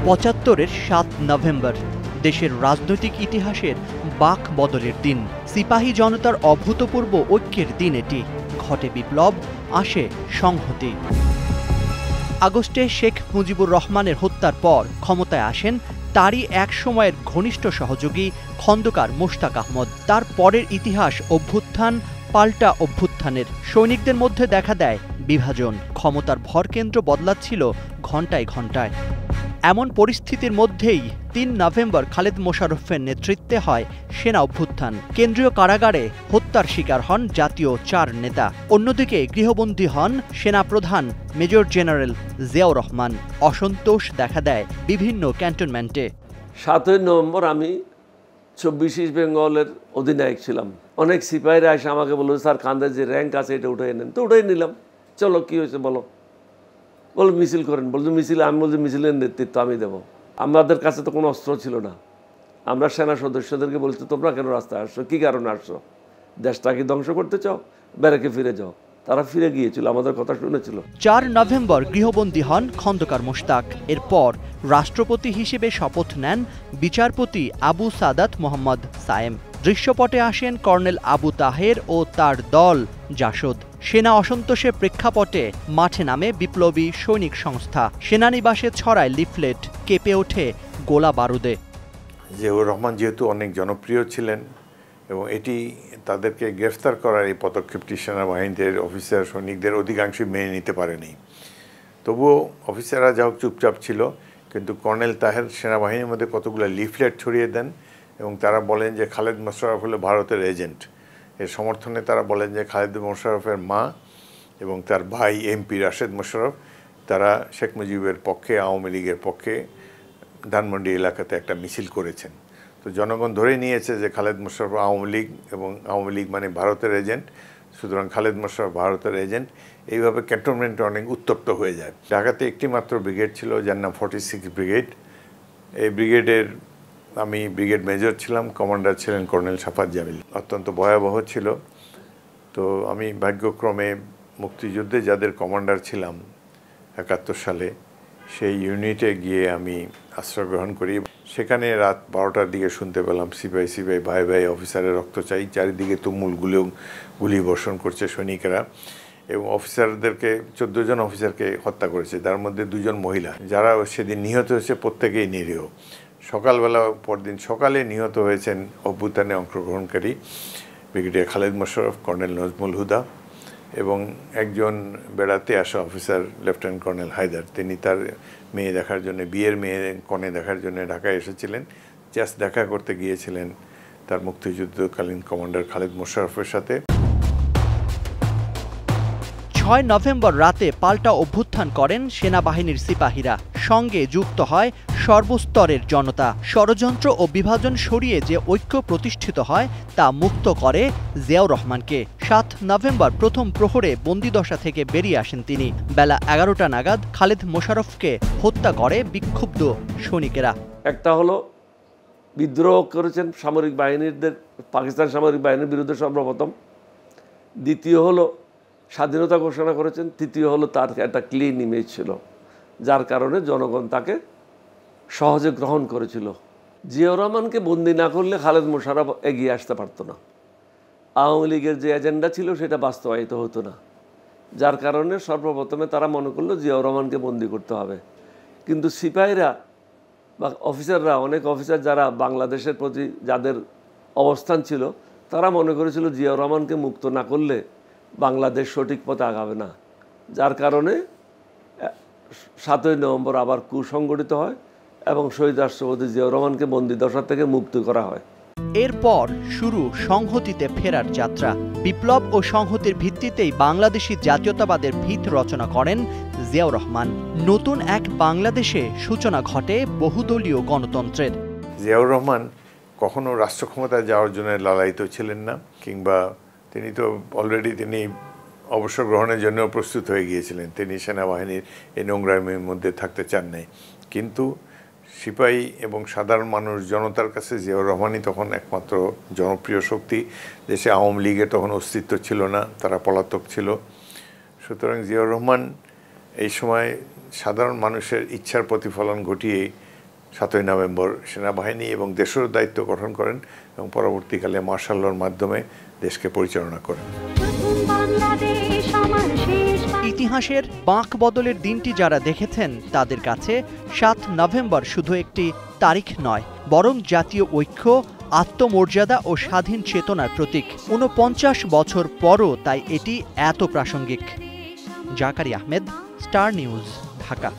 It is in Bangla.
৭৫-এর ৭ নভেম্বর দেশের রাজনৈতিক ইতিহাসের বাক বদলের দিন। সিপাহী জনতার অভূতপূর্ব ঐক্যের দিন এটি। ঘটে বিপ্লব, আসে সংহতি। আগস্টে শেখ মুজিবুর রহমানের হত্যার পর ক্ষমতায় আসেন তারই এক সময়ের ঘনিষ্ঠ সহযোগী খন্দকার মোশতাক আহমদ। তার পরের ইতিহাস অভ্যুত্থান, পাল্টা অভ্যুত্থানের। সৈনিকদের মধ্যে দেখা দেয় বিভাজন, ক্ষমতার ভরকেন্দ্র বদলাচ্ছিল ঘণ্টায় ঘণ্টায়। এমন পরিস্থিতির মধ্যেই ৩ নভেম্বর খালেদ মোশাররফের নেতৃত্বে হয় সেনা অভ্যুত্থান। কেন্দ্রীয় কারাগারে হত্যার শিকার হন জাতীয় ৪ নেতা। অন্যদিকে গৃহবন্দী হন সেনাপ্রধান মেজর জেনারেল জিয়াউর রহমান। অসন্তোষ দেখা দেয় বিভিন্ন ক্যান্টনমেন্টে। ৭ই নভেম্বর আমি ২৪ ইস্ট বেঙ্গলের অধিনায়ক ছিলাম। অনেক সিপাহীরা এসে আমাকে বলল, স্যার কান্দের যে র্যাঙ্ক আছে এটা উঠাই নেন। তো উঠাই নিলাম। চলো কি হয়েছে বলো, বল মিছিল করেন। বলছে মিছিল, আমি বলছি মিছিলের নেতৃত্ব আমি দেবো। আমাদের কাছে তো কোনো অস্ত্র ছিল না। আমরা সেনা সদস্যদেরকে বলছি, তোমরা কেন রাস্তায় আসছো, কী কারণে আসছো, দেশটা কি ধ্বংস করতে চাও, ব্যারাকে ফিরে যাও। তারা ফিরে গিয়েছিল, আমাদের কথা শুনেছিল। ৪ নভেম্বর গৃহবন্দী হন খন্দকার মোশতাক। এরপর রাষ্ট্রপতি হিসেবে শপথ নেন বিচারপতি আবু সাদাত মোহাম্মদ সায়েম। দৃশ্যপটে আসেন কর্নেল আবু তাহের ও তার দল জাসদ। সেনা অসন্তোষের প্রেক্ষাপটে মাঠে নামে বিপ্লবী সৈনিক সংস্থা। সেনানিবাসে ছড়ায় লিফলেট, কেঁপে ওঠে গোলা বারুদে। জিয়াউর রহমান যেহেতু অনেক জনপ্রিয় ছিলেন এবং এটি তাদেরকে গ্রেফতার করার এই পদক্ষেপটি সেনাবাহিনীদের অফিসার সৈনিকদের অধিকাংশই মেনে নিতে পারেনি। তবুও অফিসাররা যা হোক চুপচাপ ছিল, কিন্তু কর্নেল তাহের সেনাবাহিনীর মধ্যে কতগুলো লিফলেট ছড়িয়ে দেন এবং তারা বলেন যে খালেদ মোশাররফ হলো ভারতের এজেন্ট। এর সমর্থনে তারা বলেন যে খালেদ মোশাররফের মা এবং তার ভাই এমপি রাশেদ মোশাররফ তারা শেখ মুজিবের পক্ষে, আওয়ামী লীগের পক্ষে ধানমন্ডি এলাকাতে একটা মিছিল করেছেন। তো জনগণ ধরে নিয়েছে যে খালেদ মোশাররফ আওয়ামী লীগ এবং আওয়ামী লীগ মানে ভারতের এজেন্ট, সুতরাং খালেদ মোশাররফ ভারতের এজেন্ট। এইভাবে ক্যান্টনমেন্টে অনেক উত্তপ্ত হয়ে যায়। ঢাকাতে একটি মাত্র ব্রিগেড ছিল যার নাম 46 ব্রিগেড। এই ব্রিগেডের আমি ব্রিগেড মেজর ছিলাম, কমান্ডার ছিলেন কর্নেল সাফাত জামিল। অত্যন্ত ভয়াবহ ছিল। তো আমি ভাগ্যক্রমে মুক্তিযুদ্ধে যাদের কমান্ডার ছিলাম ৭১ সালে, সেই ইউনিটে গিয়ে আমি আশ্রয় গ্রহণ করি। সেখানে রাত ১২টার দিকে শুনতে পেলাম সিপাহি ভাই ভাই অফিসারের রক্ত চাই। চারিদিকে তুমুল গুলি বর্ষণ করছে সৈনিকেরা এবং অফিসারদেরকে ১৪ জন অফিসারকে হত্যা করেছে, তার মধ্যে ২ জন মহিলা। যারা সেদিন নিহত হয়েছে প্রত্যেকেই নিরীহ। সকালবেলা পরদিন সকালে নিহত হয়েছেন অভ্যুত্থানে অংশগ্রহণকারী ব্রিগেডিয়ার খালেদ মোশাররফ, কর্নেল নজমুল হুদা এবং একজন বেড়াতে আসা অফিসার লেফটেন্যান্ট কর্নেল হায়দার। তিনি তার মেয়ে দেখার জন্য, বিয়ের মেয়ে কনে দেখার জন্য ঢাকায় এসেছিলেন। জাস্ট দেখা করতে গিয়েছিলেন তার মুক্তিযুদ্ধকালীন কমান্ডার খালেদ মোশাররফের সাথে। ৬ নভেম্বর রাতে পাল্টা অভ্যুত্থান করেন সেনাবাহিনীর সিপাহীরা। সঙ্গে যুক্ত হয় সর্বস্তরের জনতা। ষড়যন্ত্র ও বিভাজন সরিয়ে যে ঐক্য প্রতিষ্ঠিত হয় তা মুক্ত করে জিয়াউর রহমানকে। ৭ নভেম্বর প্রথম প্রহরে বন্দিদশা থেকে বেরিয়ে আসেন তিনি। বেলা ১১টা নাগাদ খালেদ মোশাররফকে হত্যা করে বিক্ষুব্ধ সৈনিকেরা। একটা হলো বিদ্রোহ করেছেন সামরিক বাহিনীদের, পাকিস্তান সামরিক বাহিনীর বিরুদ্ধে সর্বপ্রথম। দ্বিতীয় হলো স্বাধীনতা ঘোষণা করেছেন। তৃতীয় হলো তার একটা ক্লিন ইমেজ ছিল, যার কারণে জনগণ তাকে সহজে গ্রহণ করেছিল। জিয়াউর রহমানকে বন্দি না করলে খালেদ মোশাররফ এগিয়ে আসতে পারতো না। আওয়ামী লীগের যে এজেন্ডা ছিল সেটা বাস্তবায়িত হতো না, যার কারণে সর্বপ্রথমে তারা মনে করলো জিয়াউর রহমানকে বন্দি করতে হবে। কিন্তু সিপাহীরা বা অফিসাররা, অনেক অফিসার যারা বাংলাদেশের প্রতি যাদের অবস্থান ছিল, তারা মনে করেছিল জিয়াউর রহমানকে মুক্ত না করলে বাংলাদেশ সঠিক পথে আগাবে না। যার কারণে ৭ই নভেম্বর আবার সংগঠিত হয় এবং শহীদ রাষ্ট্রপতি জিয়াউর রহমানকে বন্দিদশা থেকে মুক্তি করা হয়। এরপর শুরু সংহতিতে ফেরার যাত্রা। বিপ্লব ও সংহতির ভিত্তিতেই বাংলাদেশি জাতীয়তাবাদের ভিত রচনা করেন জিয়াউর রহমান। নতুন এক বাংলাদেশে সূচনা ঘটে বহুদলীয় গণতন্ত্রের। জিয়াউর রহমান কখনো রাষ্ট্র ক্ষমতায় যাওয়ার জন্য লালায়িত ছিলেন না, কিংবা তিনি তো অলরেডি তিনি অবসর গ্রহণের জন্য প্রস্তুত হয়ে গিয়েছিলেন। তিনি সেনাবাহিনীর এই নোংরামির মধ্যে থাকতে চান নাই। কিন্তু সিপাহী এবং সাধারণ মানুষ, জনতার কাছে জিয়াউর রহমানই তখন একমাত্র জনপ্রিয় শক্তি। দেশে আওয়ামী লীগের তখন অস্তিত্ব ছিল না, তারা পলাতক ছিল। সুতরাং জিয়াউর রহমান এই সময় সাধারণ মানুষের ইচ্ছার প্রতিফলন ঘটিয়ে 7ই নভেম্বর সেনাবাহিনী এবং দেশের দায়িত্ব গঠন করেন এবং পরবর্তীকালে মার্শাল লর মাধ্যমে দেশকে পরিচালনা করেন। ইতিহাসের বাঁক বদলের দিনটি যারা দেখেছেন তাদের কাছে 7 নভেম্বর শুধু একটি তারিখ নয়, বরং জাতীয় ঐক্য, আত্মমর্যাদা ও স্বাধীন চেতনার প্রতীক। 49 বছর পরও তাই এটি এত প্রাসঙ্গিক। জাকারি আহমেদ, স্টার নিউজ, ঢাকা।